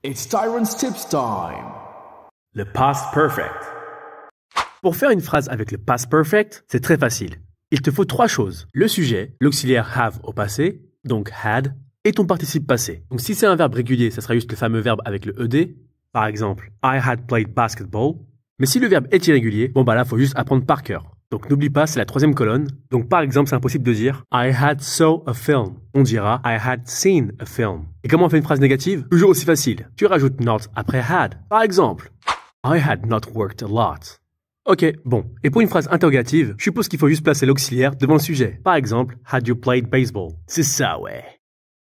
It's Tyrant's Tips time. Le past perfect. Pour faire une phrase avec le past perfect, c'est très facile. Il te faut trois choses. Le sujet, l'auxiliaire have au passé, donc had, et ton participe passé. Donc si c'est un verbe régulier, ça sera juste le fameux verbe avec le ed. Par exemple, I had played basketball. Mais si le verbe est irrégulier, bon bah là, faut juste apprendre par cœur. Donc n'oublie pas, c'est la troisième colonne. Donc par exemple, c'est impossible de dire I had saw a film. On dira I had seen a film. Et comment on fait une phrase négative? Toujours aussi facile. Tu rajoutes not après had. Par exemple, I had not worked a lot. Ok, bon. Et pour une phrase interrogative, je suppose qu'il faut juste placer l'auxiliaire devant le sujet. Par exemple, had you played baseball? C'est ça, ouais.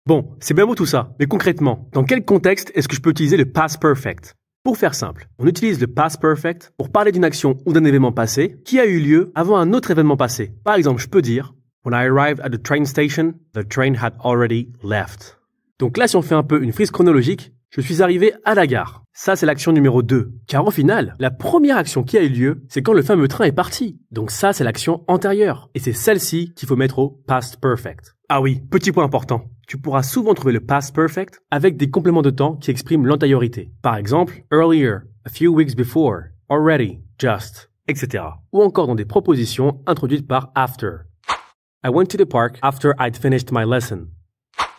Bon, c'est bien beau tout ça, mais concrètement, dans quel contexte est-ce que je peux utiliser le past perfect? Pour faire simple, on utilise le past perfect pour parler d'une action ou d'un événement passé qui a eu lieu avant un autre événement passé. Par exemple, je peux dire When I arrived at the train station, the train had already left. Donc là, si on fait un peu une frise chronologique, je suis arrivé à la gare. Ça, c'est l'action numéro 2. Car au final, la première action qui a eu lieu, c'est quand le fameux train est parti. Donc ça, c'est l'action antérieure. Et c'est celle-ci qu'il faut mettre au past perfect. Ah oui, petit point important. Tu pourras souvent trouver le past perfect avec des compléments de temps qui expriment l'antériorité. Par exemple, earlier, a few weeks before, already, just, etc. Ou encore dans des propositions introduites par after. I went to the park after I'd finished my lesson.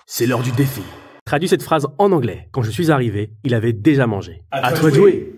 C'est l'heure du défi. Traduis cette phrase en anglais. Quand je suis arrivé, il avait déjà mangé. À toi de jouer!